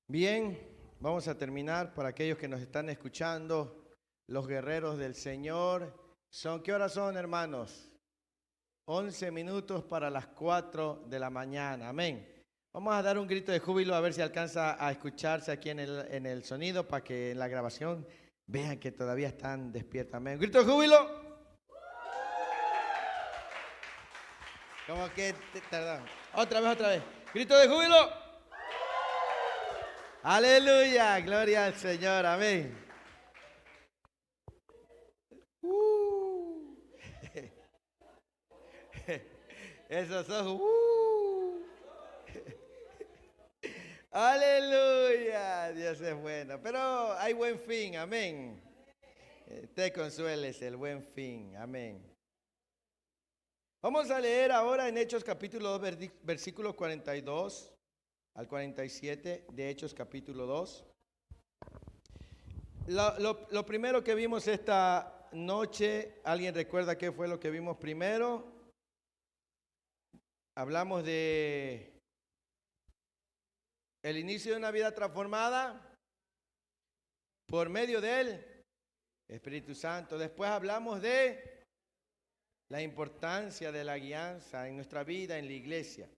Bien, vamos a terminar. Para aquellos que nos están escuchando, los guerreros del Señor, ¿qué horas son, hermanos? 11 minutos para las 4 de la mañana. Amén. Vamos a dar un grito de júbilo a ver si alcanza a escucharse aquí en el sonido para que en la grabación vean que todavía están despiertos. Amén. ¡Grito de júbilo! Como que tardamos. Otra vez. ¡Grito de júbilo! Aleluya, gloria al Señor, amén. Esos ojos. Aleluya, Dios es bueno. Pero hay buen fin, amén. Te consueles el buen fin, amén. Vamos a leer ahora en Hechos capítulo 2, versículos 42 al 47 de Hechos capítulo 2. Lo primero que vimos esta noche, ¿alguien recuerda qué fue lo que vimos primero? Hablamos de el inicio de una vida transformada por medio del Espíritu Santo. Después hablamos de la importancia de la guianza en nuestra vida, en la iglesia.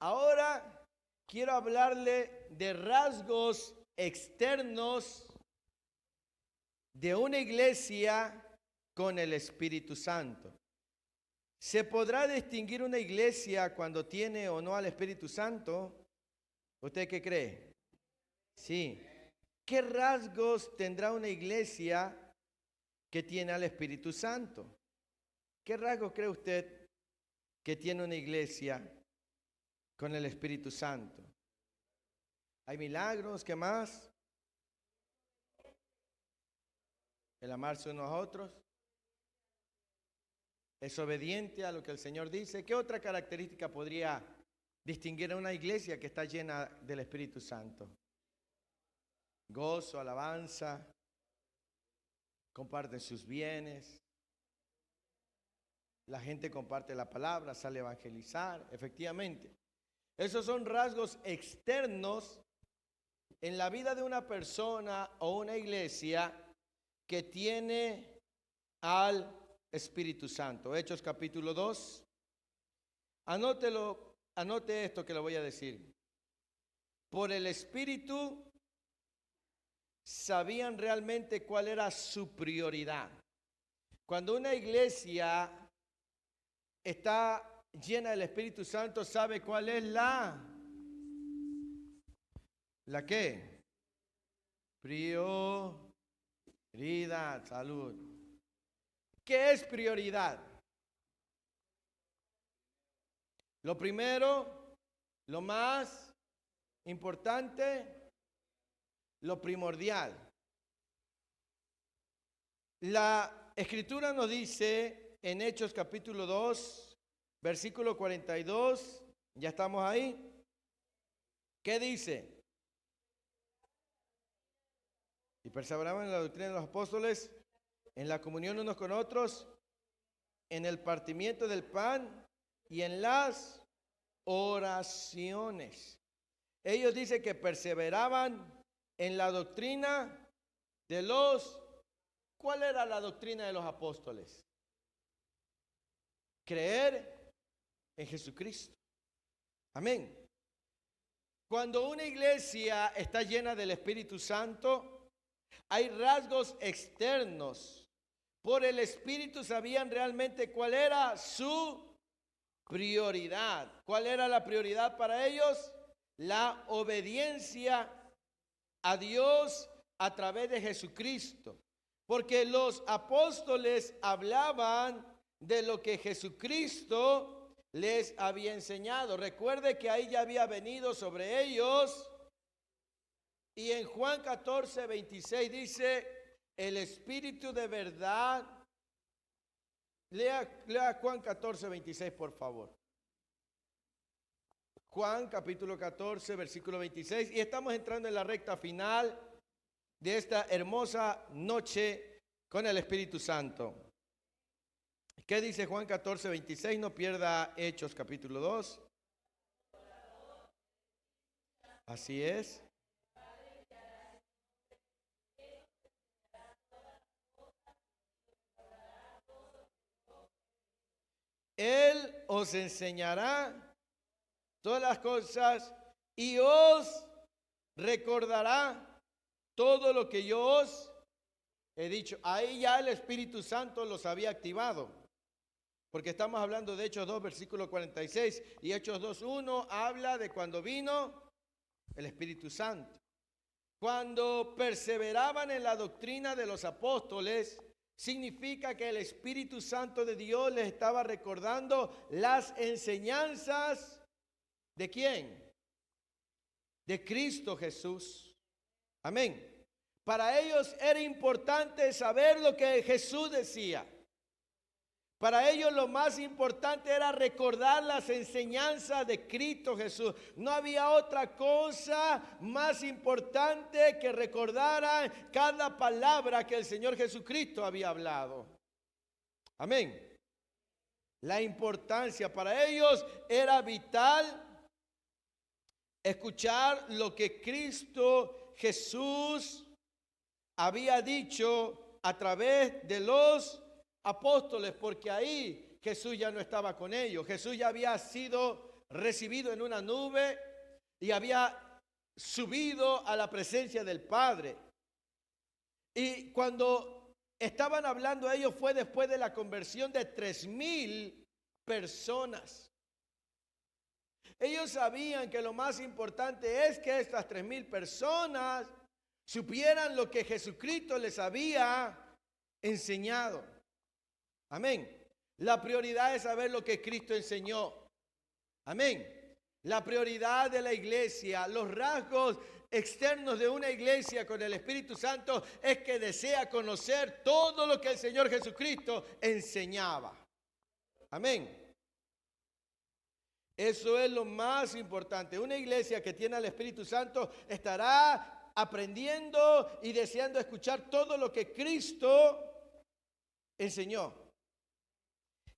Ahora quiero hablarle de rasgos externos de una iglesia con el Espíritu Santo. ¿Se podrá distinguir una iglesia cuando tiene o no al Espíritu Santo? ¿Usted qué cree? Sí. ¿Qué rasgos tendrá una iglesia que tiene al Espíritu Santo? ¿Qué rasgos cree usted que tiene una iglesia con el Espíritu Santo? ¿Hay milagros? ¿Qué más? El amarse unos a otros. ¿Es obediente a lo que el Señor dice? ¿Qué otra característica podría distinguir a una iglesia que está llena del Espíritu Santo? Gozo, alabanza, comparten sus bienes, la gente comparte la palabra, sale a evangelizar, efectivamente. Esos son rasgos externos en la vida de una persona o una iglesia que tiene al Espíritu Santo. Hechos capítulo 2. Anote esto que le voy a decir. Por el Espíritu sabían realmente cuál era su prioridad. Cuando una iglesia está llena del Espíritu Santo, sabe cuál es ¿la qué? Prioridad, salud. ¿Qué es prioridad? Lo primero, lo más importante, lo primordial. La Escritura nos dice en Hechos capítulo 2, versículo 42, ya estamos ahí. ¿Qué dice? Y perseveraban en la doctrina de los apóstoles, en la comunión unos con otros, en el partimiento del pan y en las oraciones. Ellos dicen que perseveraban en la doctrina de los... ¿Cuál era la doctrina de los apóstoles? Creer en Jesucristo. Amén. Cuando una iglesia está llena del Espíritu Santo, hay rasgos externos. Por el Espíritu sabían realmente cuál era su prioridad. ¿Cuál era la prioridad para ellos? La obediencia a Dios a través de Jesucristo. Porque los apóstoles hablaban de lo que Jesucristo les había enseñado. Recuerde que ahí ya había venido sobre ellos. Y en Juan 14, 26 dice, el Espíritu de verdad. Lea Juan 14, 26, por favor. Juan capítulo 14, versículo 26. Y estamos entrando en la recta final de esta hermosa noche con el Espíritu Santo. ¿Qué dice Juan 14, 26? No pierda Hechos capítulo 2. Así es. Él os enseñará todas las cosas y os recordará todo lo que yo os he dicho. Ahí ya el Espíritu Santo los había activado. Porque estamos hablando de Hechos 2, versículo 46. Y Hechos 2, 1 habla de cuando vino el Espíritu Santo. Cuando perseveraban en la doctrina de los apóstoles, significa que el Espíritu Santo de Dios les estaba recordando las enseñanzas ¿de quién? De Cristo Jesús. Amén. Para ellos era importante saber lo que Jesús decía. Para ellos lo más importante era recordar las enseñanzas de Cristo Jesús. No había otra cosa más importante que recordaran cada palabra que el Señor Jesucristo había hablado. Amén. La importancia para ellos era vital escuchar lo que Cristo Jesús había dicho a través de los apóstoles, porque ahí Jesús ya no estaba con ellos. Jesús ya había sido recibido en una nube y había subido a la presencia del Padre. Y cuando estaban hablando ellos fue después de la conversión de 3,000 personas. Ellos sabían que lo más importante es que estas 3,000 personas supieran lo que Jesucristo les había enseñado. Amén. La prioridad es saber lo que Cristo enseñó. Amén. La prioridad de la iglesia, los rasgos externos de una iglesia con el Espíritu Santo es que desea conocer todo lo que el Señor Jesucristo enseñaba. Amén. Eso es lo más importante. Una iglesia que tiene al Espíritu Santo estará aprendiendo y deseando escuchar todo lo que Cristo enseñó.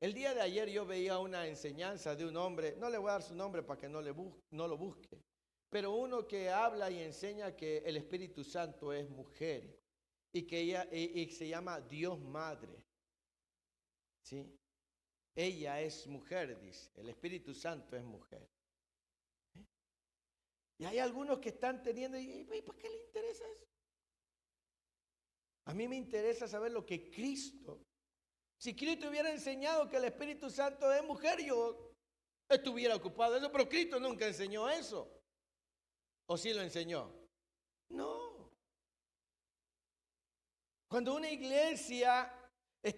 El día de ayer yo veía una enseñanza de un hombre, no le voy a dar su nombre para que no lo busque, pero uno que habla y enseña que el Espíritu Santo es mujer y que ella y se llama Dios Madre. ¿Sí? Ella es mujer, dice, el Espíritu Santo es mujer. ¿Sí? Y hay algunos que están teniendo, ¿y por qué le interesa eso? A mí me interesa saber lo que Cristo. Si Cristo hubiera enseñado que el Espíritu Santo es mujer, yo estuviera ocupado de eso, pero Cristo nunca enseñó eso. ¿O sí lo enseñó? No. Cuando una iglesia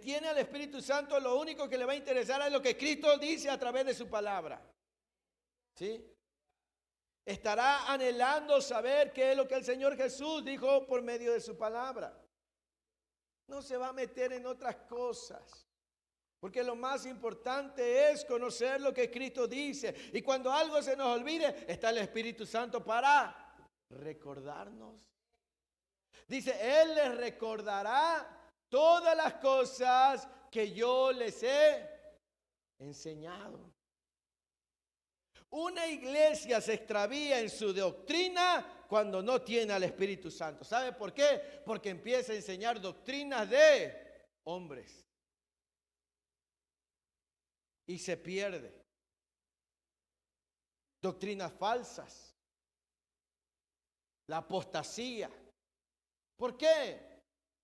tiene al Espíritu Santo, lo único que le va a interesar es lo que Cristo dice a través de su palabra. ¿Sí? Estará anhelando saber qué es lo que el Señor Jesús dijo por medio de su palabra. No se va a meter en otras cosas, porque lo más importante es conocer lo que Cristo dice. Y cuando algo se nos olvide, está el Espíritu Santo para recordarnos. Dice, Él les recordará todas las cosas que yo les he enseñado. Una iglesia se extravía en su doctrina cuando no tiene al Espíritu Santo. ¿Sabe por qué? Porque empieza a enseñar doctrinas de hombres. Y se pierde. Doctrinas falsas. La apostasía. ¿Por qué?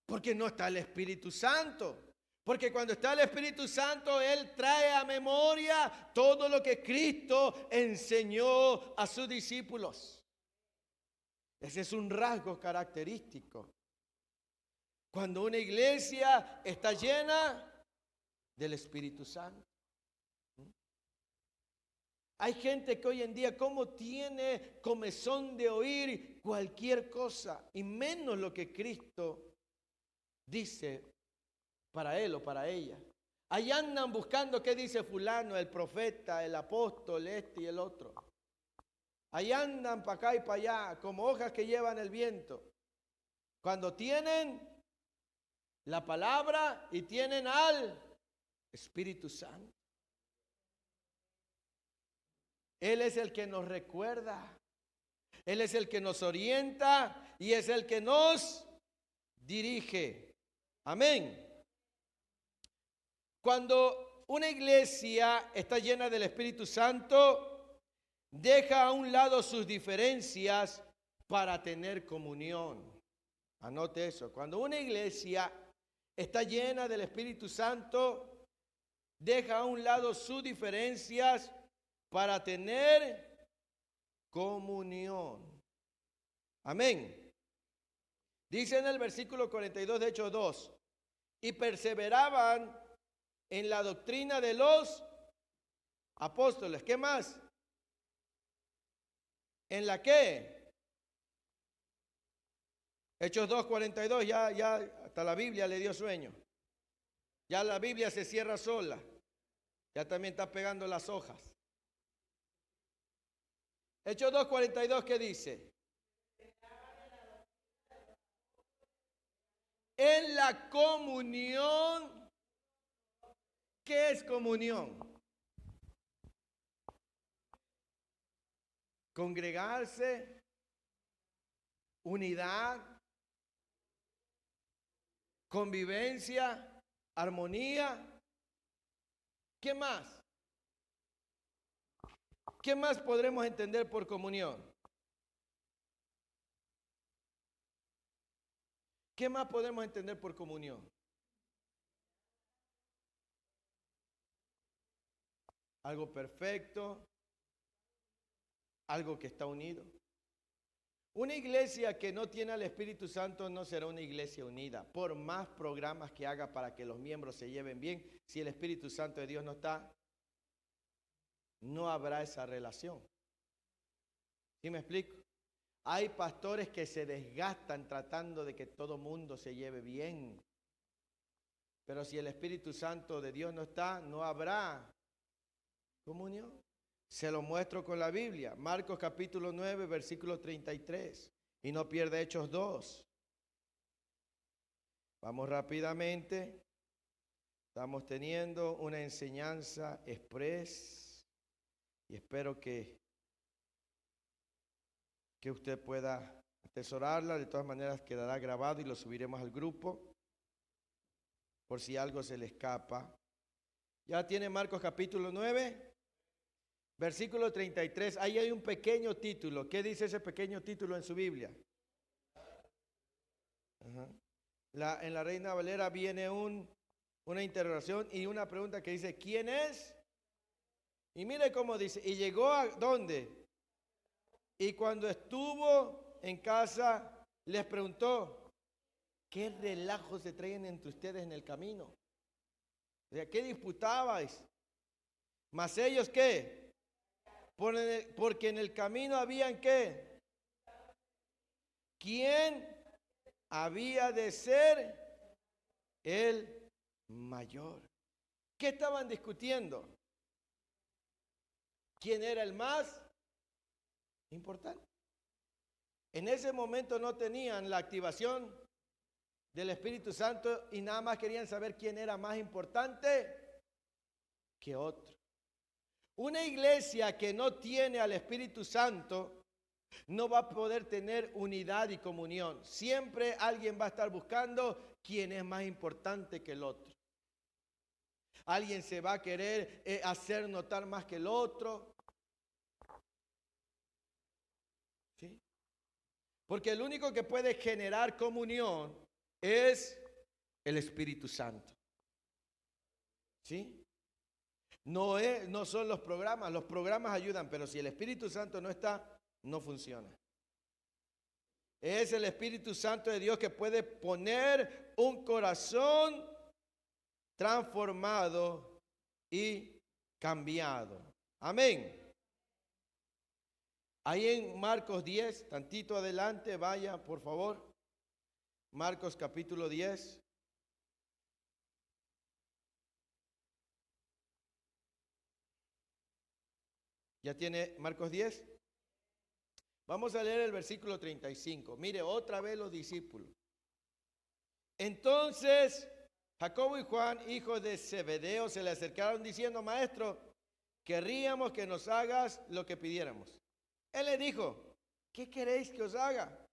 Porque no está el Espíritu Santo. Porque cuando está el Espíritu Santo, Él trae a memoria todo lo que Cristo enseñó a sus discípulos. Ese es un rasgo característico. Cuando una iglesia está llena del Espíritu Santo. Hay gente que hoy en día como tiene comezón de oír cualquier cosa y menos lo que Cristo dice para él o para ella. Ahí andan buscando qué dice fulano, el profeta, el apóstol, este y el otro. Ahí andan para acá y para allá, como hojas que llevan el viento. Cuando tienen la palabra y tienen al Espíritu Santo. Él es el que nos recuerda. Él es el que nos orienta y es el que nos dirige. Amén. Cuando una iglesia está llena del Espíritu Santo, deja a un lado sus diferencias para tener comunión. Anote eso. Cuando una iglesia está llena del Espíritu Santo, deja a un lado sus diferencias para tener comunión. Amén. Dice en el versículo 42 de Hechos 2, y perseveraban en la doctrina de los apóstoles. ¿Qué más? ¿En la qué? Hechos 2, 42, ya hasta la Biblia le dio sueño. Ya la Biblia se cierra sola. Ya también está pegando las hojas. Hechos 2, 42, ¿qué dice? En la comunión. ¿Qué es comunión? Congregarse, unidad, convivencia, armonía. ¿Qué más? ¿Qué más podremos entender por comunión? ¿Qué más podemos entender por comunión? Algo perfecto, algo que está unido. Una iglesia que no tiene al Espíritu Santo no será una iglesia unida. Por más programas que haga para que los miembros se lleven bien, si el Espíritu Santo de Dios no está, no habrá esa relación. ¿Sí me explico? Hay pastores que se desgastan tratando de que todo mundo se lleve bien. Pero si el Espíritu Santo de Dios no está, no habrá comunión. Se lo muestro con la Biblia. Marcos capítulo 9, versículo 33. Y no pierde Hechos 2. Vamos rápidamente. Estamos teniendo una enseñanza express. Y espero que usted pueda atesorarla. De todas maneras quedará grabado y lo subiremos al grupo. Por si algo se le escapa. Ya tiene Marcos capítulo 9. Versículo 33, ahí hay un pequeño título. ¿Qué dice ese pequeño título en su Biblia? En la Reina Valera viene una interrogación y una pregunta que dice, ¿quién es? Y mire cómo dice, ¿y llegó a dónde? Y cuando estuvo en casa, les preguntó, ¿qué relajo se traen entre ustedes en el camino? O sea, ¿qué disputabais? ¿Mas ellos qué? Porque en el camino habían ¿qué? ¿Quién había de ser el mayor? ¿Qué estaban discutiendo? ¿Quién era el más importante? En ese momento no tenían la activación del Espíritu Santo y nada más querían saber quién era más importante que otro. Una iglesia que no tiene al Espíritu Santo no va a poder tener unidad y comunión. Siempre alguien va a estar buscando quién es más importante que el otro. Alguien se va a querer hacer notar más que el otro. ¿Sí? Porque el único que puede generar comunión es el Espíritu Santo. ¿Sí? No son los programas ayudan, pero si el Espíritu Santo no está, no funciona. Es el Espíritu Santo de Dios que puede poner un corazón transformado y cambiado. Amén. Ahí en Marcos 10, tantito adelante, vaya por favor. Marcos capítulo 10. ¿Ya tiene Marcos 10? Vamos a leer el versículo 35. Mire, otra vez los discípulos. Entonces, Jacobo y Juan, hijos de Zebedeo, se le acercaron diciendo, Maestro, querríamos que nos hagas lo que pidiéramos. Él le dijo, ¿qué queréis que os haga?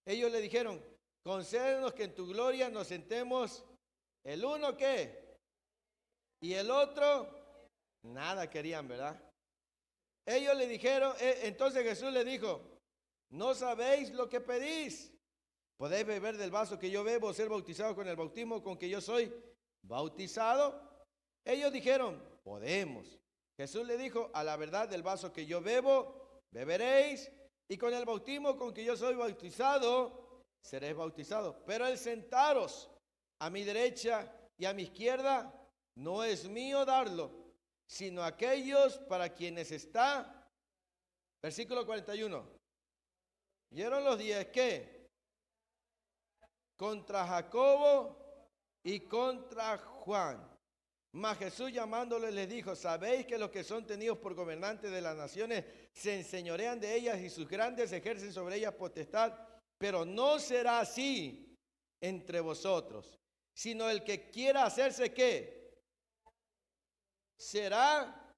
Ellos le dijeron, concédenos que en tu gloria nos sentemos el uno, ¿qué? Y el otro, nada querían, ¿verdad? Ellos le dijeron, entonces Jesús le dijo, ¿no sabéis lo que pedís? ¿Podéis beber del vaso que yo bebo, ser bautizado con el bautismo con que yo soy bautizado? Ellos dijeron, podemos. Jesús le dijo, a la verdad del vaso que yo bebo, beberéis, y con el bautismo con que yo soy bautizado, seréis bautizados. Pero el sentaros a mi derecha y a mi izquierda, no es mío darlo, sino aquellos para quienes está. Versículo 41. ¿Vieron los 10 qué? Contra Jacobo y contra Juan. Mas Jesús llamándole les dijo, ¿sabéis que los que son tenidos por gobernantes de las naciones se enseñorean de ellas y sus grandes ejercen sobre ellas potestad? Pero no será así entre vosotros, sino el que quiera hacerse ¿qué? Será,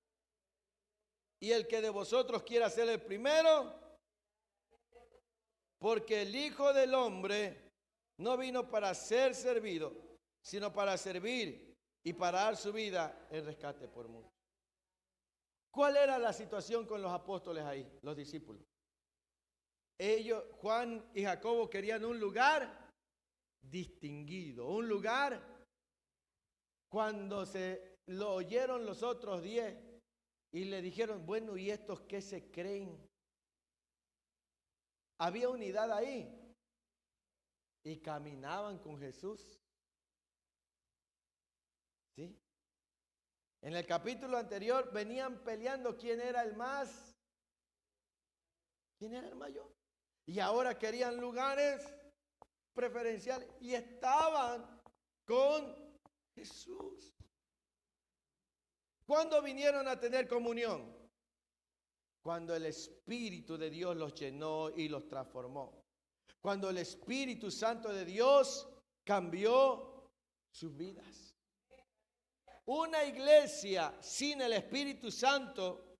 y el que de vosotros quiera ser el primero, porque el Hijo del Hombre no vino para ser servido, sino para servir y para dar su vida en rescate por muchos. ¿Cuál era la situación con los apóstoles ahí, los discípulos? Ellos, Juan y Jacobo, querían un lugar distinguido, un lugar cuando se lo oyeron los otros 10 y le dijeron, bueno, ¿y estos qué se creen? Había unidad ahí y caminaban con Jesús. ¿Sí? En el capítulo anterior venían peleando quién era el más, quién era el mayor. Y ahora querían lugares preferenciales y estaban con Jesús. ¿Cuándo vinieron a tener comunión? Cuando el Espíritu de Dios los llenó y los transformó. Cuando el Espíritu Santo de Dios cambió sus vidas. Una iglesia sin el Espíritu Santo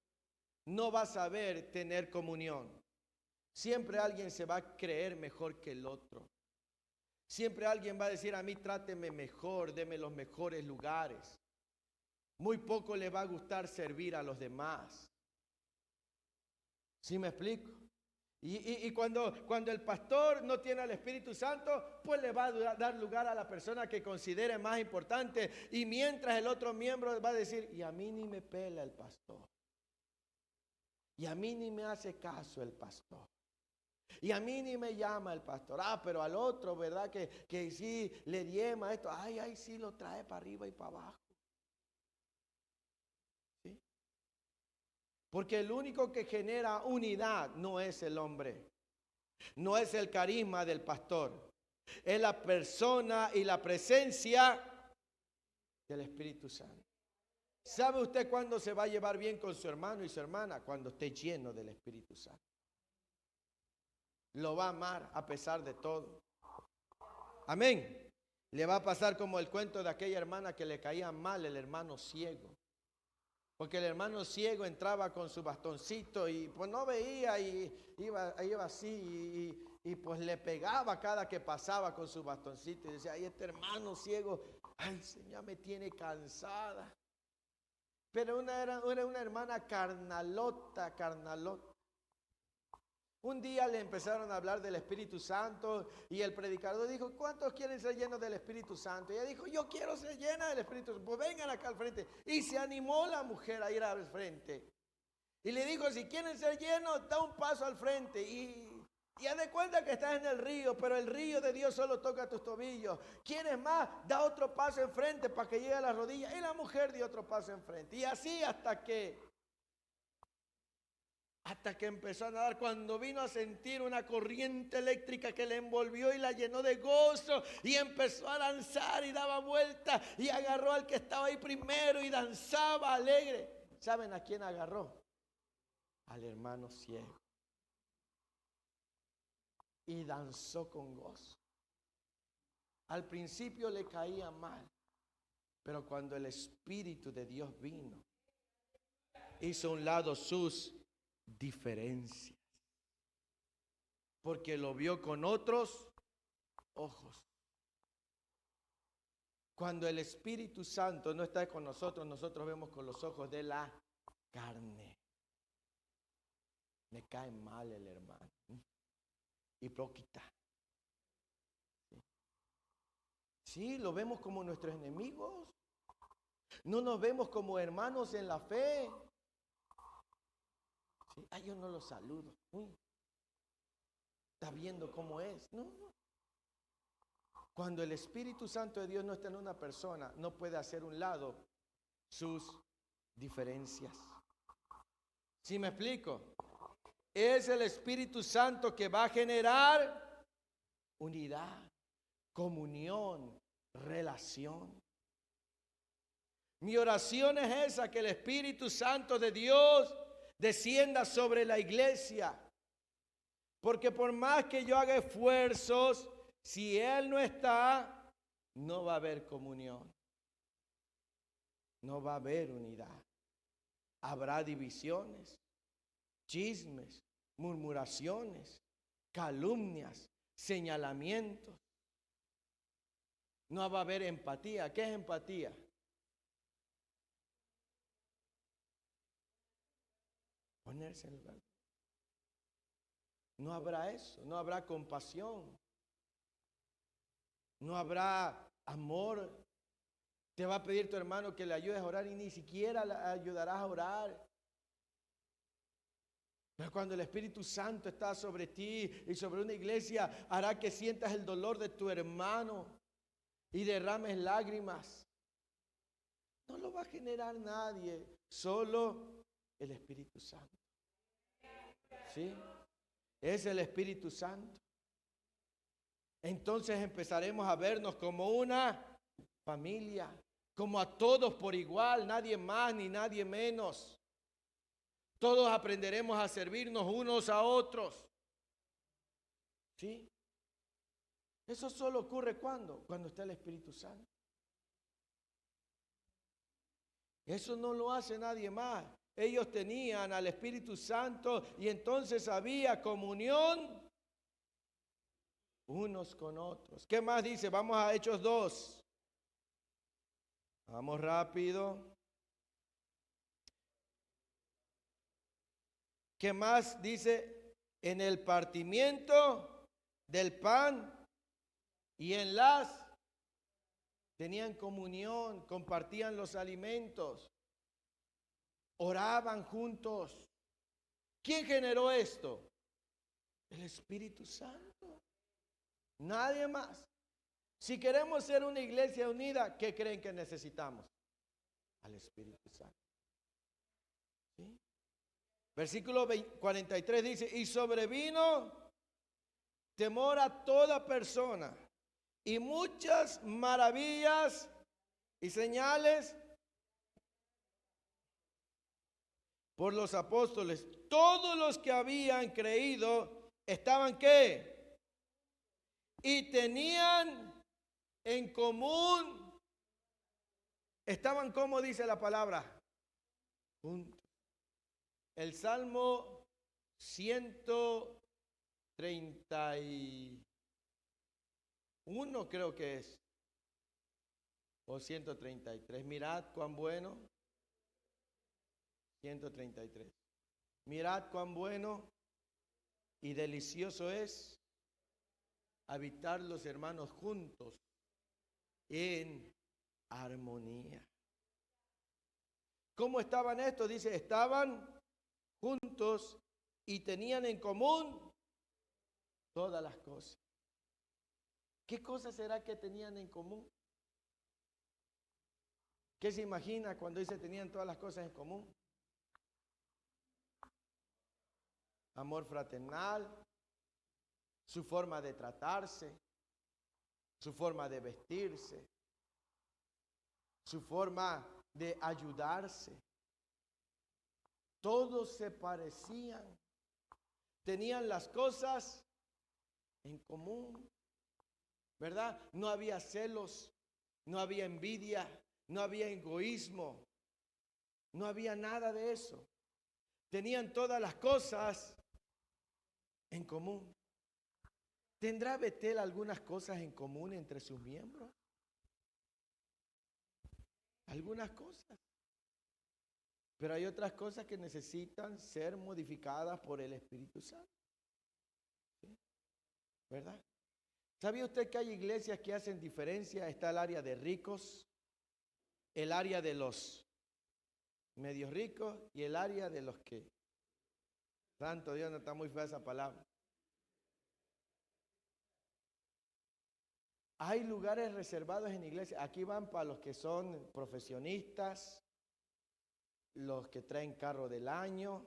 no va a saber tener comunión. Siempre alguien se va a creer mejor que el otro. Siempre alguien va a decir, a mí tráteme mejor, deme los mejores lugares. Muy poco le va a gustar servir a los demás. ¿Sí me explico? Y cuando el pastor no tiene al Espíritu Santo, pues le va a dar lugar a la persona que considere más importante. Y mientras el otro miembro va a decir, y a mí ni me pela el pastor. Y a mí ni me hace caso el pastor. Y a mí ni me llama el pastor. Pero al otro, ¿verdad? Que sí le diema esto. Ay, sí lo trae para arriba y para abajo. ¿Sí? Porque el único que genera unidad no es el hombre. No es el carisma del pastor. Es la persona y la presencia del Espíritu Santo. ¿Sabe usted cuándo se va a llevar bien con su hermano y su hermana? Cuando esté lleno del Espíritu Santo. Lo va a amar a pesar de todo. Amén. Le va a pasar como el cuento de aquella hermana que le caía mal el hermano ciego. Porque el hermano ciego entraba con su bastoncito y pues no veía y iba así y pues le pegaba cada que pasaba con su bastoncito y decía, ay, este hermano ciego, ay, Señor, me tiene cansada. Pero era una hermana carnalota. Un día le empezaron a hablar del Espíritu Santo y el predicador dijo, ¿cuántos quieren ser llenos del Espíritu Santo? Y ella dijo, yo quiero ser llena del Espíritu Santo. Pues vengan acá al frente. Y se animó la mujer a ir al frente. Y le dijo, si quieren ser llenos, da un paso al frente. Y haz de cuenta que estás en el río, pero el río de Dios solo toca tus tobillos. ¿Quieres más? Da otro paso enfrente para que llegue a las rodillas. Y la mujer dio otro paso enfrente. Y así hasta que empezó a nadar, cuando vino a sentir una corriente eléctrica que le envolvió y la llenó de gozo y empezó a danzar y daba vueltas y agarró al que estaba ahí primero y danzaba alegre. ¿Saben a quién agarró? Al hermano ciego. Y danzó con gozo. Al principio le caía mal, pero cuando el Espíritu de Dios vino, hizo a un lado sus diferencias, porque lo vio con otros ojos. Cuando el Espíritu Santo no está con nosotros, nosotros vemos con los ojos de la carne. Me cae mal el hermano. Hipócrita. Sí, lo vemos como nuestros enemigos. No nos vemos como hermanos en la fe. Sí, yo no los saludo. Está viendo cómo es. No. Cuando el Espíritu Santo de Dios no está en una persona, no puede hacer un lado sus diferencias. ¿Sí me explico? Es el Espíritu Santo que va a generar unidad, comunión, relación. Mi oración es esa, que el Espíritu Santo de Dios descienda sobre la iglesia. Porque por más que yo haga esfuerzos, si Él no está, no va a haber comunión. No va a haber unidad. Habrá divisiones, chismes, murmuraciones, calumnias, señalamientos. No va a haber empatía. ¿Qué es empatía? Ponerse en lugar. No habrá eso, no habrá compasión, no habrá amor. Te va a pedir tu hermano que le ayudes a orar y ni siquiera le ayudarás a orar. Pero cuando el Espíritu Santo está sobre ti y sobre una iglesia, hará que sientas el dolor de tu hermano y derrames lágrimas. No lo va a generar nadie, solo el Espíritu Santo. ¿Sí? Es el Espíritu Santo. Entonces empezaremos a vernos como una familia, como a todos por igual, nadie más ni nadie menos. Todos aprenderemos a servirnos unos a otros. ¿Sí? Eso solo ocurre cuando está el Espíritu Santo. Eso no lo hace nadie más. Ellos tenían al Espíritu Santo y entonces había comunión unos con otros. ¿Qué más dice? Vamos a Hechos 2. Vamos rápido. ¿Qué más dice? En el partimiento del pan y en tenían comunión, compartían los alimentos, oraban juntos. ¿Quién generó esto? El Espíritu Santo. Nadie más. Si queremos ser una iglesia unida, ¿qué creen que necesitamos? Al Espíritu Santo. ¿Sí? Versículo 43 dice, y sobrevino temor a toda persona y muchas maravillas y señales por los apóstoles. Todos los que habían creído estaban ¿qué? Y tenían en común, estaban, ¿cómo dice la palabra? Juntos. El Salmo 131 creo que es, o 133. Mirad cuán bueno. 133. Mirad cuán bueno y delicioso es habitar los hermanos juntos en armonía. ¿Cómo estaban estos? Dice, estaban juntos y tenían en común todas las cosas. ¿Qué cosas será que tenían en común? ¿Qué se imagina cuando dice tenían todas las cosas en común? Amor fraternal, su forma de tratarse, su forma de vestirse, su forma de ayudarse. Todos se parecían, tenían las cosas en común, ¿verdad? No había celos, no había envidia, no había egoísmo, no había nada de eso. Tenían todas las cosas en común. ¿Tendrá Betel algunas cosas en común entre sus miembros? algunas cosas. Pero hay otras cosas que necesitan ser modificadas por el Espíritu Santo. ¿Sí? ¿Verdad? ¿Sabía usted que hay iglesias que hacen diferencia? Está el área de ricos, el área de los medios ricos y el área de los que... Santo Dios, no está muy fea esa palabra. Hay lugares reservados en iglesias. Aquí van para los que son profesionistas, los que traen carro del año,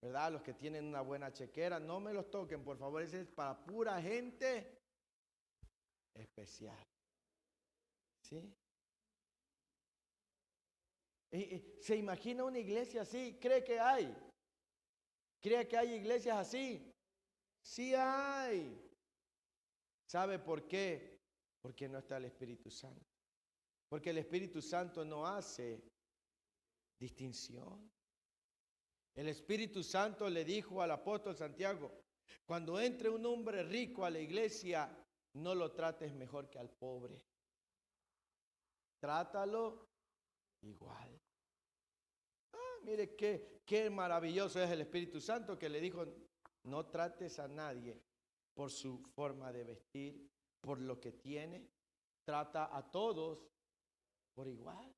¿verdad? Los que tienen una buena chequera. No me los toquen, por favor. Ese es para pura gente especial. ¿Sí? ¿Se imagina una iglesia así? ¿Cree que hay? ¿Cree que hay iglesias así? Sí hay. ¿Sabe por qué? Porque no está el Espíritu Santo. Porque el Espíritu Santo no hace distinción. El Espíritu Santo le dijo al apóstol Santiago, cuando entre un hombre rico a la iglesia, no lo trates mejor que al pobre. Trátalo igual. Mire qué maravilloso es el Espíritu Santo que le dijo, no trates a nadie por su forma de vestir, por lo que tiene. Trata a todos por igual.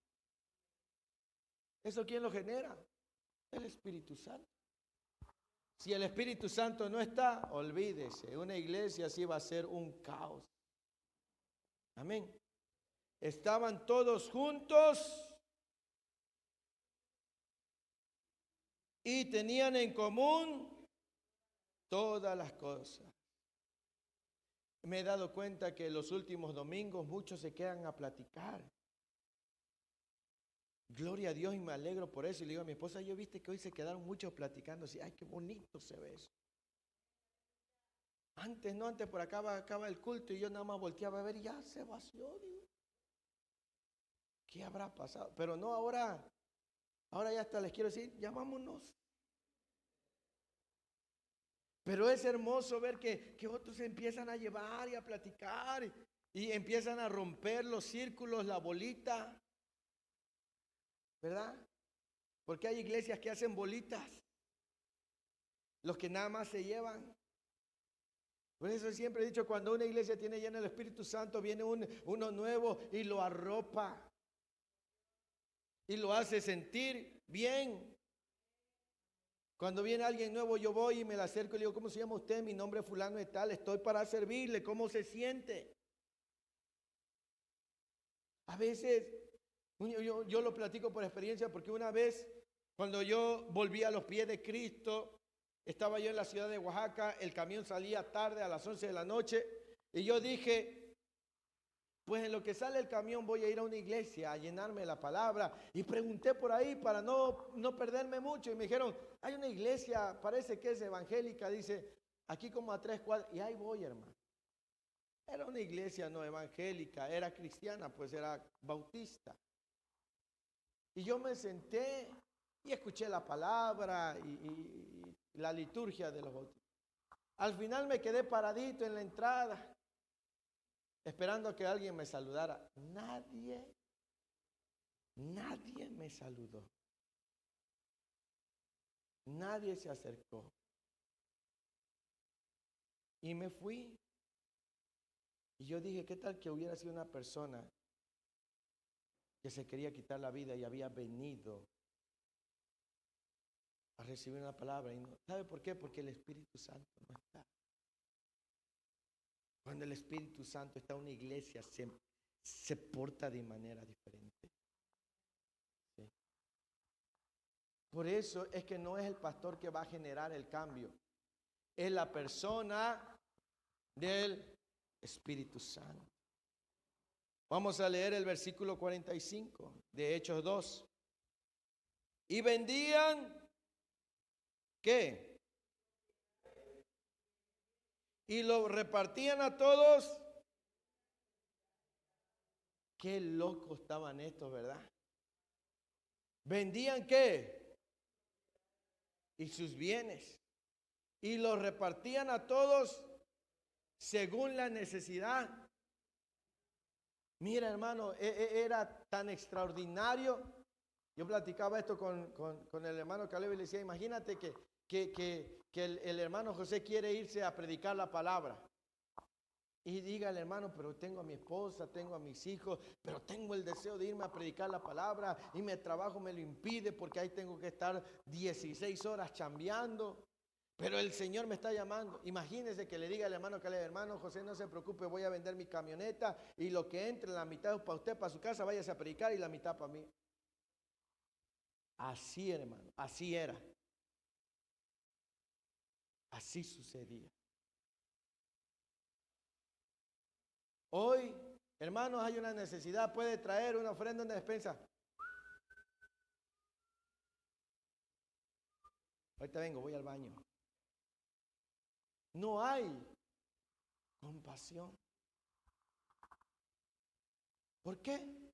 ¿Eso quién lo genera? El Espíritu Santo. Si el Espíritu Santo no está, olvídese, una iglesia así va a ser un caos. Amén. Estaban todos juntos y tenían en común todas las cosas. Me he dado cuenta que los últimos domingos muchos se quedan a platicar. Gloria a Dios y me alegro por eso. Y le digo a mi esposa, yo viste que hoy se quedaron muchos platicando así. Ay, qué bonito se ve eso. Antes por acá acaba el culto y yo nada más volteaba a ver y ya se vació. Digo, ¿qué habrá pasado? Pero no, ahora ya hasta les quiero decir, ya vámonos. Pero es hermoso ver que otros se empiezan a llevar y a platicar y empiezan a romper los círculos, la bolita. ¿Verdad? Porque hay iglesias que hacen bolitas. Los que nada más se llevan. Por eso siempre he dicho, cuando una iglesia tiene lleno el Espíritu Santo, viene uno nuevo y lo arropa. Y lo hace sentir bien. Cuando viene alguien nuevo, yo voy y me le acerco y le digo, ¿cómo se llama usted? Mi nombre es fulano de tal, estoy para servirle. ¿Cómo se siente? A veces, yo lo platico por experiencia porque una vez, cuando yo volví a los pies de Cristo, estaba yo en la ciudad de Oaxaca, el camión salía tarde a las 11 de la noche y yo dije, pues en lo que sale el camión voy a ir a una iglesia a llenarme la palabra. Y pregunté por ahí para no perderme mucho. Y me dijeron, hay una iglesia, parece que es evangélica, dice, aquí como a 3 cuadras. Y ahí voy, hermano. Era una iglesia no evangélica, era cristiana, pues era bautista. Y yo me senté y escuché la palabra y la liturgia de los bautistas. Al final me quedé paradito en la entrada, esperando a que alguien me saludara. Nadie me saludó. Nadie se acercó. Y me fui. Y yo dije, ¿qué tal que hubiera sido una persona que se quería quitar la vida y había venido a recibir una palabra? Y no, ¿sabe por qué? Porque el Espíritu Santo no está. Cuando el Espíritu Santo está en una iglesia, se porta de manera diferente. ¿Sí? Por eso es que no es el pastor que va a generar el cambio. Es la persona del Espíritu Santo. Vamos a leer el versículo 45 de Hechos 2. Y vendían, ¿qué? Y lo repartían a todos. Qué locos estaban estos, ¿verdad? ¿Vendían qué? Y sus bienes. Y los repartían a todos según la necesidad. Mira, hermano, era tan extraordinario. Yo platicaba esto con el hermano Caleb y le decía, imagínate que el hermano José quiere irse a predicar la palabra. Y diga el hermano, pero tengo a mi esposa, tengo a mis hijos, pero tengo el deseo de irme a predicar la palabra y mi trabajo me lo impide porque ahí tengo que estar 16 horas chambeando. Pero el Señor me está llamando. Imagínese que le diga al hermano Caleb, hermano José, no se preocupe, voy a vender mi camioneta y lo que entre, la mitad es para usted, para su casa, váyase a predicar y la mitad para mí. Así, hermano, así era. Así sucedía. Hoy, hermanos, hay una necesidad, puede traer una ofrenda en la despensa. Ahorita vengo, voy al baño. No hay compasión. ¿Por qué?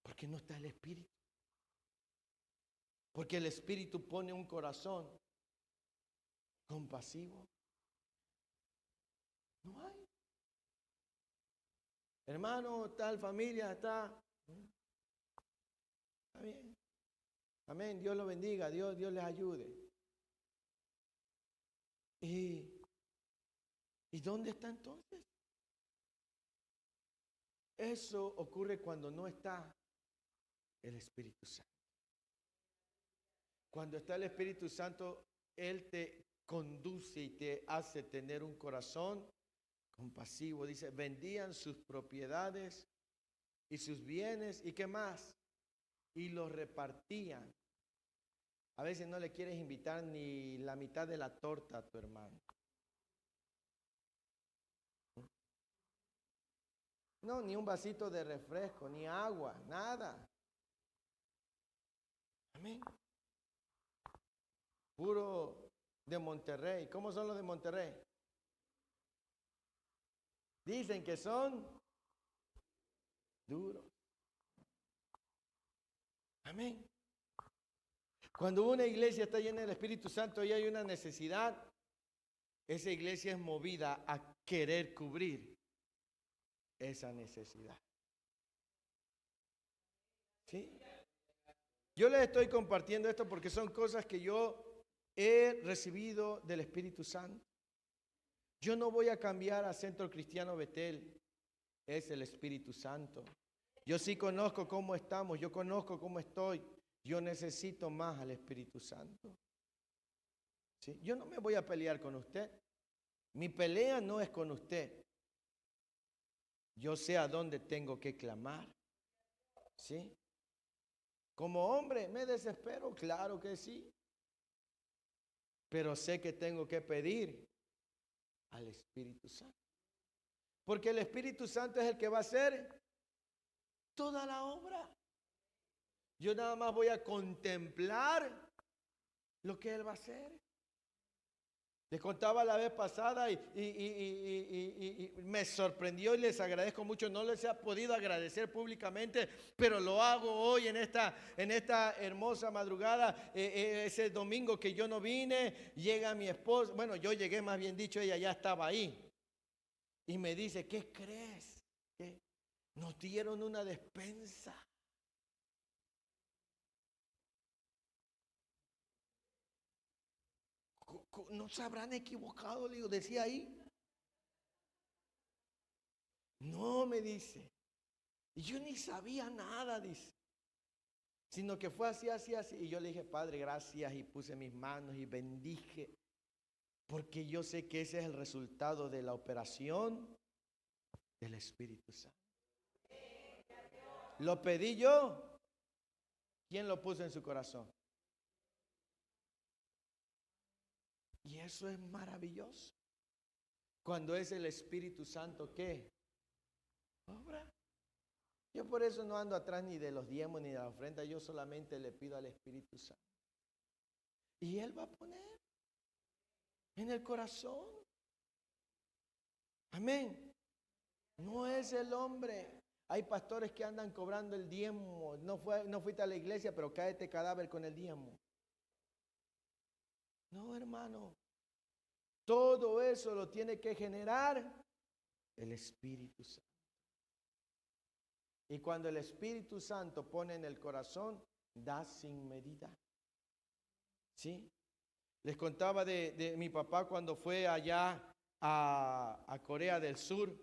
Porque no está el Espíritu. Porque el Espíritu pone un corazón compasivo. No hay. Hermano, tal familia, está bien. Amén, Dios lo bendiga, Dios les ayude. ¿Y dónde está entonces? Eso ocurre cuando no está el Espíritu Santo. Cuando está el Espíritu Santo, Él te conduce y te hace tener un corazón compasivo. Dice, vendían sus propiedades y sus bienes y qué más, y los repartían. A veces no le quieres invitar ni la mitad de la torta a tu hermano. No, ni un vasito de refresco, ni agua, nada. Amén. Puro de Monterrey. ¿Cómo son los de Monterrey? Dicen que son duros. Amén. Cuando una iglesia está llena del Espíritu Santo y hay una necesidad, esa iglesia es movida a querer cubrir esa necesidad. ¿Sí? Yo les estoy compartiendo esto porque son cosas que yo he recibido del Espíritu Santo. Yo no voy a cambiar a Centro Cristiano Betel, es el Espíritu Santo. Yo sí conozco cómo estamos, yo conozco cómo estoy. Yo necesito más al Espíritu Santo. ¿Sí? Yo no me voy a pelear con usted. Mi pelea no es con usted. Yo sé a dónde tengo que clamar. ¿Sí? Como hombre, ¿me desespero? Claro que sí. Pero sé que tengo que pedir al Espíritu Santo. Porque el Espíritu Santo es el que va a hacer toda la obra. Yo nada más voy a contemplar lo que Él va a hacer. Les contaba la vez pasada y me sorprendió y les agradezco mucho. No les he podido agradecer públicamente, pero lo hago hoy en esta hermosa madrugada. Ese domingo que yo no vine, llega mi esposa. Bueno, yo llegué, más bien dicho, ella ya estaba ahí. Y me dice, ¿qué crees? ¿Qué? Nos dieron una despensa. ¿No se habrán equivocado? Le digo, decía ahí. No, me dice. Y yo ni sabía nada, dice. Sino que fue así, así, así. Y yo le dije, Padre, gracias. Y puse mis manos y bendije. Porque yo sé que ese es el resultado de la operación del Espíritu Santo. ¿Lo pedí yo? ¿Quién lo puso en su corazón? Y eso es maravilloso. Cuando es el Espíritu Santo, ¿qué? Obra. Yo por eso no ando atrás ni de los diezmos ni de la ofrenda. Yo solamente le pido al Espíritu Santo. Y Él va a poner en el corazón. Amén. No es el hombre. Hay pastores que andan cobrando el diezmo. No fuiste a la iglesia, pero cáete cadáver con el diezmo. No, hermano. Todo eso lo tiene que generar el Espíritu Santo. Y cuando el Espíritu Santo pone en el corazón, da sin medida. ¿Sí? Les contaba de mi papá cuando fue allá a Corea del Sur.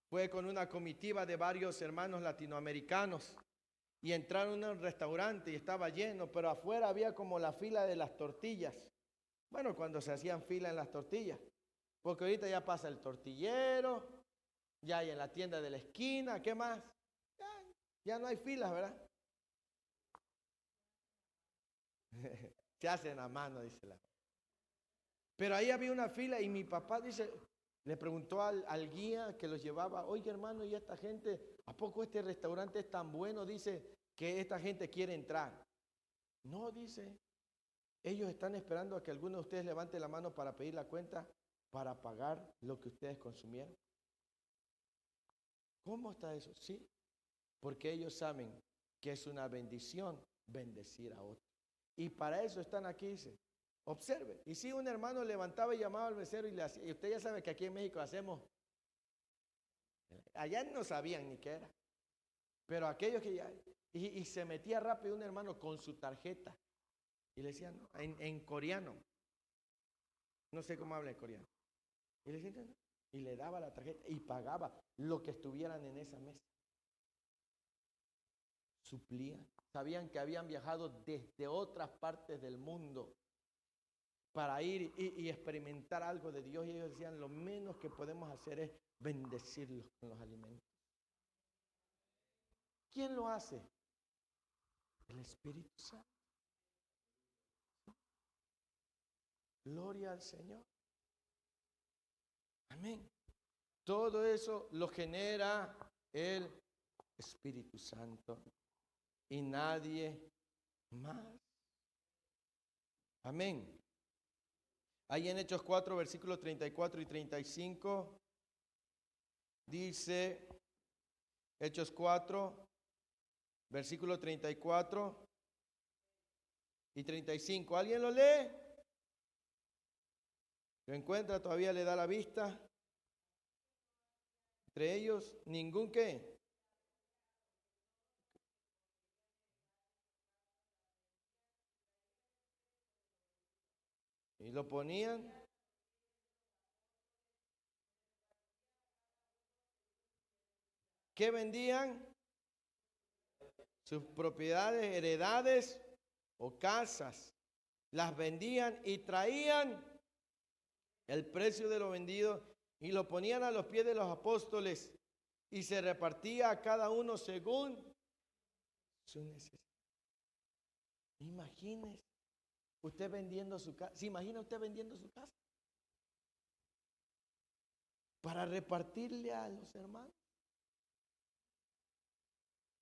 Fue con una comitiva de varios hermanos latinoamericanos y entraron a un restaurante y estaba lleno, pero afuera había como la fila de las tortillas. Bueno, cuando se hacían fila en las tortillas, porque ahorita ya pasa el tortillero, ya hay en la tienda de la esquina, ¿qué más? Ya no hay filas, ¿verdad? Se hacen a mano, dice la. Pero ahí había una fila y mi papá dice, le preguntó al guía que los llevaba, oye hermano, ¿y esta gente, a poco este restaurante es tan bueno? Dice que esta gente quiere entrar. No, dice, ellos están esperando a que alguno de ustedes levante la mano para pedir la cuenta para pagar lo que ustedes consumieron. ¿Cómo está eso? Sí, porque ellos saben que es una bendición bendecir a otros. Y para eso están aquí, dice. Observe. Y si un hermano levantaba y llamaba al mesero y usted ya sabe que aquí en México hacemos, allá no sabían ni qué era, pero aquellos que ya, y se metía rápido un hermano con su tarjeta y le decían en coreano, no sé cómo habla el coreano, y le decían, no, y le daba la tarjeta y pagaba lo que estuvieran en esa mesa. Suplían, sabían que habían viajado desde otras partes del mundo para ir y experimentar algo de Dios, y ellos decían, lo menos que podemos hacer es bendecirlos con los alimentos. ¿Quién lo hace? El Espíritu Santo. Gloria al Señor. Amén. Todo eso lo genera el Espíritu Santo y nadie más. Amén. Ahí en Hechos 4, versículos 34 y 35, dice, Hechos 4, versículo 34 y 35. ¿Alguien lo lee? ¿Lo encuentra? ¿Todavía le da la vista? Entre ellos, ningún qué. Y lo ponían. ¿Qué vendían? Sus propiedades, heredades o casas. Las vendían y traían el precio de lo vendido y lo ponían a los pies de los apóstoles y se repartía a cada uno según su necesidad. Imagínese usted vendiendo su casa. ¿Se imagina usted vendiendo su casa? Para repartirle a los hermanos.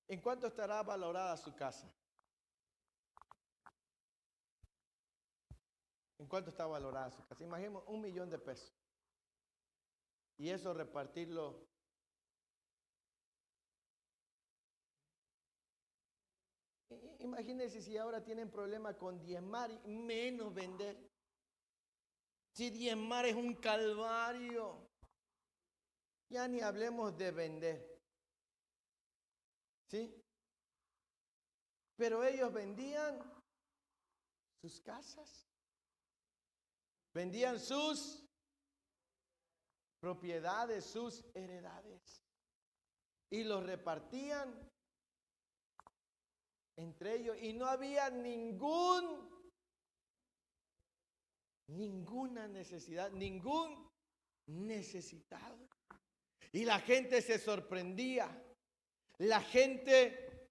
¿En cuánto estará valorada su casa? ¿En cuánto está valorada su casa? Imaginemos $1,000,000. Y eso repartirlo. Imagínense si ahora tienen problema con diezmar y menos vender. Si diezmar es un calvario, ya ni hablemos de vender. ¿Sí? Pero ellos vendían sus casas, vendían sus propiedades, sus heredades, y los repartían entre ellos, y no había ninguna necesidad, ningún necesitado. Y la gente se sorprendía, la gente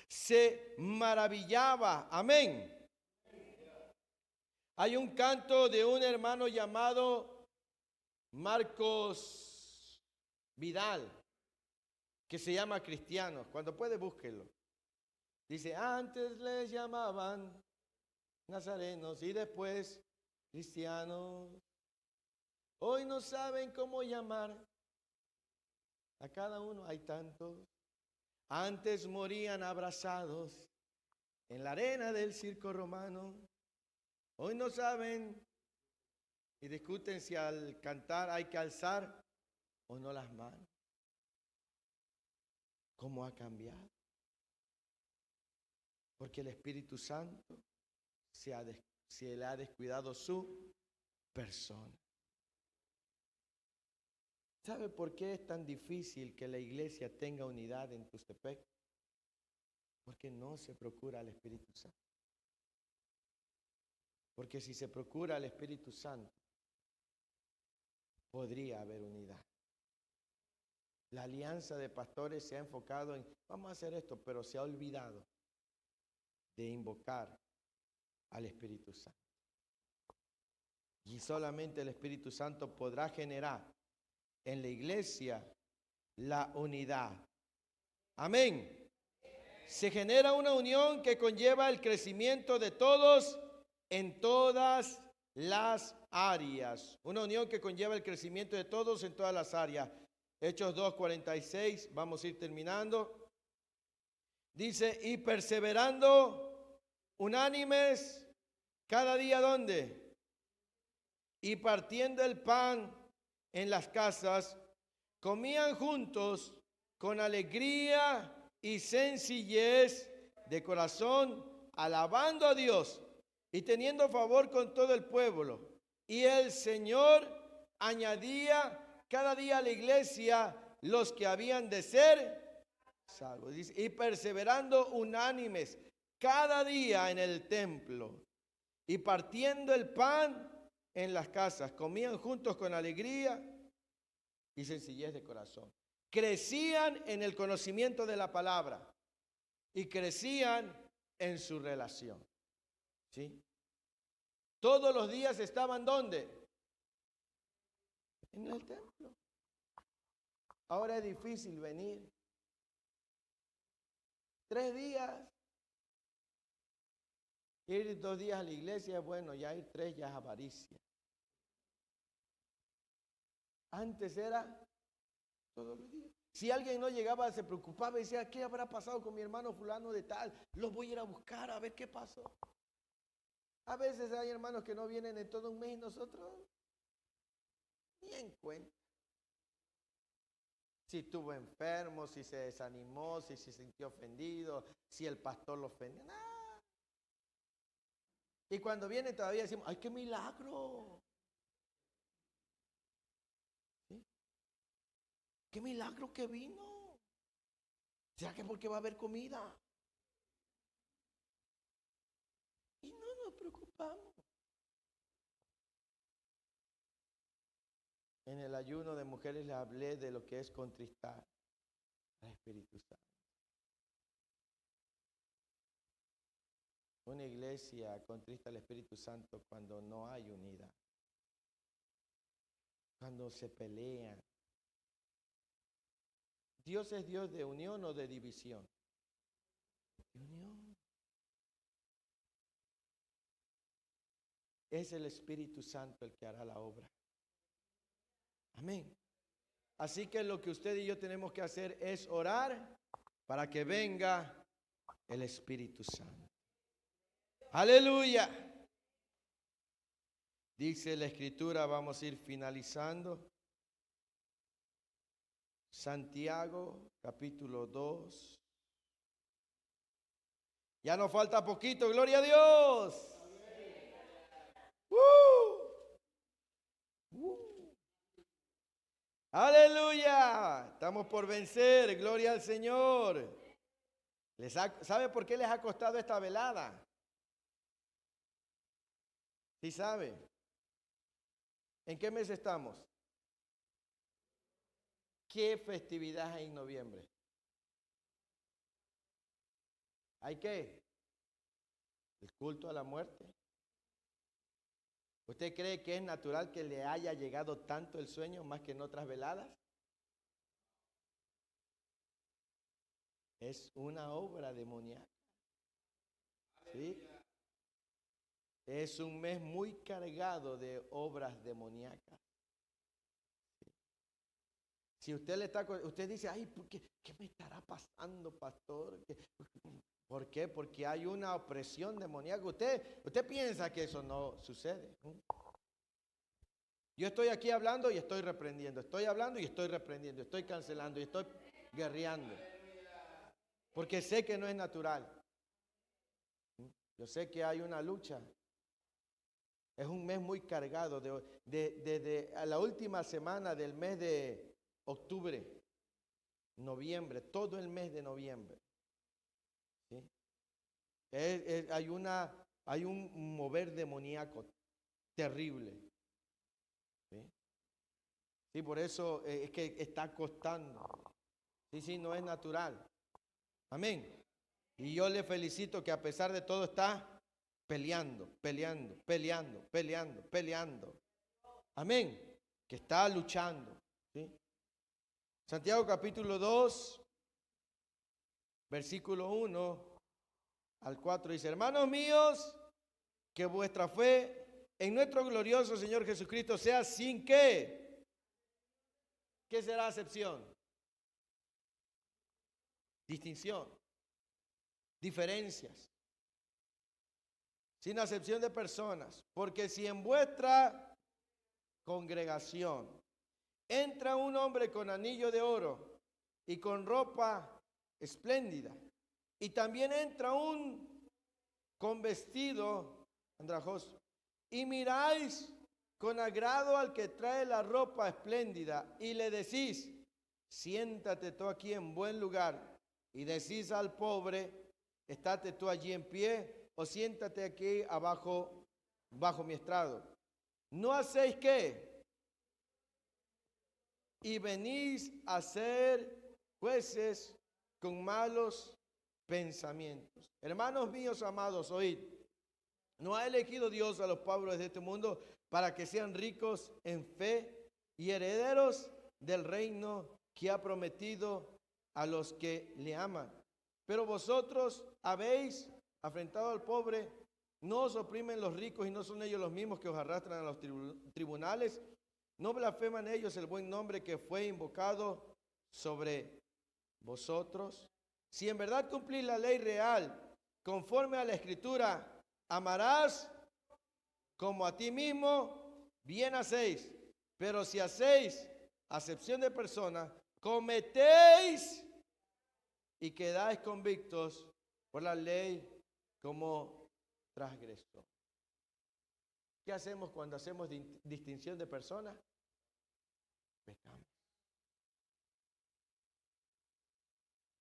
se maravillaba. Amén. Hay un canto de un hermano llamado Marcos Vidal, que se llama Cristianos. Cuando puede, búsquelo. Dice, antes les llamaban nazarenos y después cristianos. Hoy no saben cómo llamar a cada uno. Hay tantos. Antes morían abrazados en la arena del circo romano. Hoy no saben y discuten si al cantar hay que alzar o no las manos. cómo ha cambiado. Porque el Espíritu Santo se le ha descuidado su persona. ¿Sabe por qué es tan difícil que la iglesia tenga unidad en Tustepec? Porque no se procura al Espíritu Santo. Porque si se procura al Espíritu Santo, podría haber unidad. La alianza de pastores se ha enfocado en, vamos a hacer esto, pero se ha olvidado de invocar al Espíritu Santo. Y solamente el Espíritu Santo podrá generar en la iglesia la unidad. Amén. Se genera una unión que conlleva el crecimiento de todos en todas las áreas. Una unión que conlleva el crecimiento de todos en todas las áreas. Hechos 2:46, vamos a ir terminando. Dice, y perseverando unánimes, cada día ¿dónde? Y partiendo el pan en las casas, comían juntos con alegría y sencillez de corazón, alabando a Dios y teniendo favor con todo el pueblo. Y el Señor añadía cada día a la iglesia los que habían de ser salvos. Dice, y perseverando unánimes cada día en el templo y partiendo el pan en las casas, comían juntos con alegría y sencillez de corazón. Crecían en el conocimiento de la palabra y crecían en su relación. ¿Sí? Todos los días estaban ¿dónde? En el templo. Ahora es difícil venir. 3 días. Ir 2 días a la iglesia es bueno, ya ir 3 ya es avaricia. Antes era todos los días. Si alguien no llegaba, se preocupaba y decía, ¿qué habrá pasado con mi hermano fulano de tal? Los voy a ir a buscar a ver qué pasó. A veces hay hermanos que no vienen en todo un mes y nosotros ni en cuenta. Si estuvo enfermo, si se desanimó, si se sintió ofendido, si el pastor lo ofendió, nada. Y cuando viene todavía decimos, ¡ay, qué milagro! ¿Sí? ¡Qué milagro que vino! ¿Será que porque va a haber comida? Y no nos preocupamos. En el ayuno de mujeres les hablé de lo que es contristar al Espíritu Santo. Una iglesia contrista al Espíritu Santo cuando no hay unidad, cuando se pelean. ¿Dios es Dios de unión o de división? De unión. Es el Espíritu Santo el que hará la obra. Amén. Así que lo que usted y yo tenemos que hacer es orar para que venga el Espíritu Santo. Aleluya. Dice la Escritura, vamos a ir finalizando. Santiago, capítulo 2. Ya nos falta poquito, gloria a Dios. Aleluya. Estamos por vencer, gloria al Señor. ¿Sabe por qué les ha costado esta velada? ¿Sí sabe? ¿En qué mes estamos? ¿Qué festividad hay en noviembre? ¿Hay qué? El culto a la muerte. ¿Usted cree que es natural que le haya llegado tanto el sueño más que en otras veladas? Es una obra demoníaca. ¿Sí? Es un mes muy cargado de obras demoníacas. ¿Sí? Si usted dice, ay, ¿qué me estará pasando, pastor? ¿Por qué? Porque hay una opresión demoníaca. Usted piensa que eso no sucede. Yo estoy aquí hablando y estoy reprendiendo. Estoy hablando y estoy reprendiendo. Estoy cancelando y estoy guerreando. porque sé que no es natural. Yo sé que hay una lucha. Es un mes muy cargado, desde a la última semana del mes de octubre, noviembre, todo el mes de noviembre. ¿Sí? Hay un mover demoníaco terrible. ¿Sí? Sí, por eso es que está costando. Sí, no es natural. Amén. Y yo le felicito que a pesar de todo está peleando, peleando, peleando, peleando, peleando. Amén. Que está luchando. ¿Sí? Santiago capítulo 2, versículo 1 al 4 dice, hermanos míos, que vuestra fe en nuestro glorioso Señor Jesucristo sea sin que, ¿qué será acepción? Distinción, diferencias, sin acepción de personas, porque si en vuestra congregación entra un hombre con anillo de oro y con ropa espléndida, y también entra un con vestido andrajoso, y miráis con agrado al que trae la ropa espléndida, y le decís, siéntate tú aquí en buen lugar, y decís al pobre, estate tú allí en pie, o siéntate aquí abajo, bajo mi estrado. ¿No hacéis qué? Y venís a ser jueces con malos pensamientos. Hermanos míos amados, oíd. ¿No ha elegido Dios a los pobres de este mundo para que sean ricos en fe y herederos del reino que ha prometido a los que le aman? Pero vosotros habéis afrentado al pobre, no os oprimen los ricos y no son ellos los mismos que os arrastran a los tribunales. No blasfeman ellos el buen nombre que fue invocado sobre vosotros. Si en verdad cumplís la ley real, conforme a la Escritura, amarás como a ti mismo, bien hacéis. Pero si hacéis acepción de personas, cometéis y quedáis convictos por la ley como transgresor. ¿Qué hacemos cuando hacemos distinción de personas? Pecamos.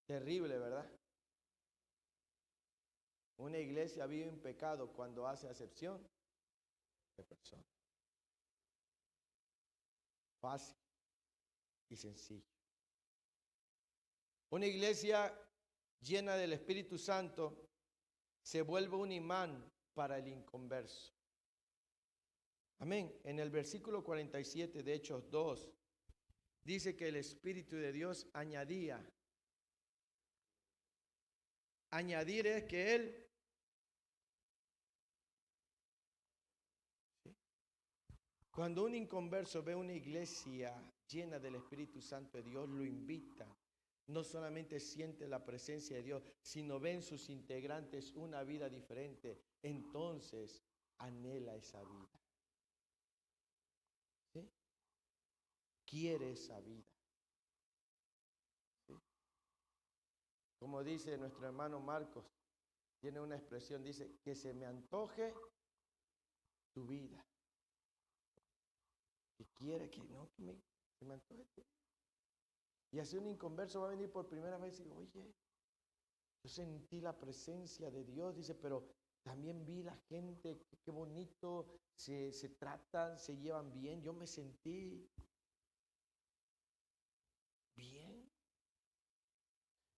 Terrible, ¿verdad? Una iglesia vive en pecado cuando hace acepción de personas. Fácil y sencillo. Una iglesia llena del Espíritu Santo se vuelve un imán para el inconverso. Amén. En el versículo 47 de Hechos 2 dice que el Espíritu de Dios añadía. Añadir es que Él cuando un inconverso ve una iglesia llena del Espíritu Santo de Dios, lo invita. No solamente siente la presencia de Dios, sino ve en sus integrantes una vida diferente. Entonces, anhela esa vida. ¿Sí? Quiere esa vida. ¿Sí? Como dice nuestro hermano Marcos, tiene una expresión, dice, que se me antoje tu vida. Que quiere que no, se me antoje tu vida. Y así un inconverso va a venir por primera vez y dice, oye, yo sentí la presencia de Dios, dice, pero también vi la gente, qué bonito, se tratan, se llevan bien, yo me sentí bien.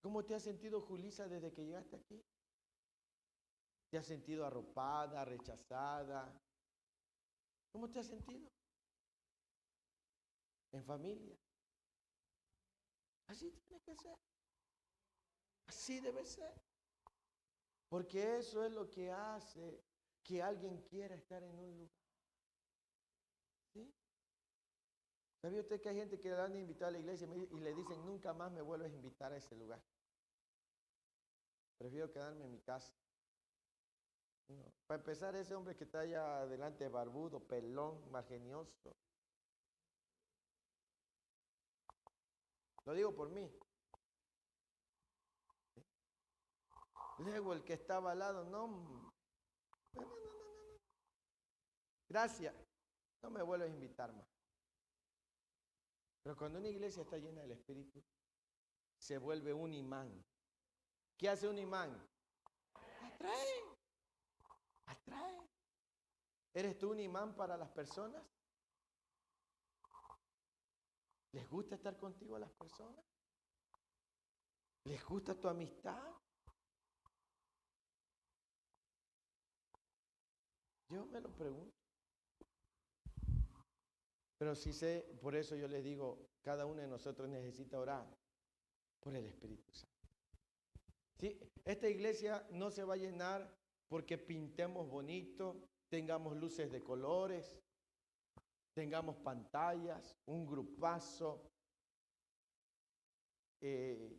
¿Cómo te has sentido, Julisa, desde que llegaste aquí? ¿Te has sentido arropada, rechazada? ¿Cómo te has sentido? En familia. Así tiene que ser. Así debe ser. Porque eso es lo que hace que alguien quiera estar en un lugar. ¿Sí? ¿Sabía usted que hay gente que le dan de invitar a la iglesia y le dicen nunca más me vuelves a invitar a ese lugar? Prefiero quedarme en mi casa. No. Para empezar, ese hombre que está allá adelante, barbudo, pelón, margenioso. Lo digo por mí. Luego el que estaba al lado, no. Gracias, no me vuelves a invitar más. Pero cuando una iglesia está llena del Espíritu, se vuelve un imán. ¿Qué hace un imán? Atrae. Atrae. ¿Eres tú un imán para las personas? ¿Les gusta estar contigo a las personas? ¿Les gusta tu amistad? Yo me lo pregunto. Pero sí sé, por eso yo les digo, cada uno de nosotros necesita orar por el Espíritu Santo. ¿Sí? Esta iglesia no se va a llenar porque pintemos bonito, tengamos luces de colores, tengamos pantallas, un grupazo,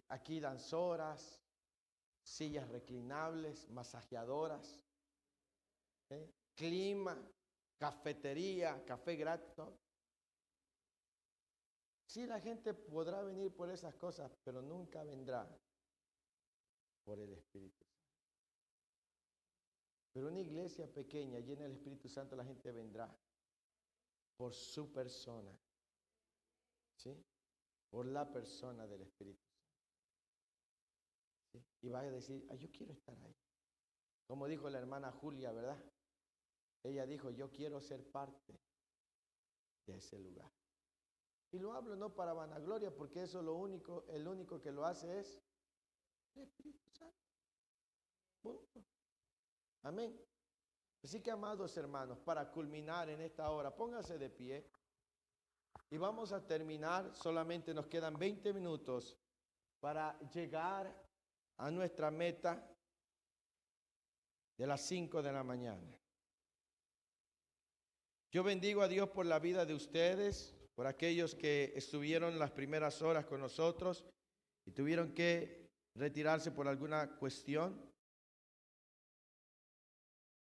aquí danzoras, sillas reclinables, masajeadoras, clima, cafetería, café gratis, ¿no? Sí, la gente podrá venir por esas cosas, pero nunca vendrá por el Espíritu Santo. Pero una iglesia pequeña, llena del Espíritu Santo, la gente vendrá por su persona, ¿sí? Por la persona del Espíritu Santo. ¿Sí? Y va a decir, yo quiero estar ahí. Como dijo la hermana Julia, ¿verdad? Ella dijo, yo quiero ser parte de ese lugar. Y lo hablo no para vanagloria, porque eso el único que lo hace es el Espíritu Santo. Punto. Amén. Así que, amados hermanos, para culminar en esta hora, póngase de pie y vamos a terminar. Solamente nos quedan 20 minutos para llegar a nuestra meta de las 5 de la mañana. Yo bendigo a Dios por la vida de ustedes, por aquellos que estuvieron las primeras horas con nosotros y tuvieron que retirarse por alguna cuestión.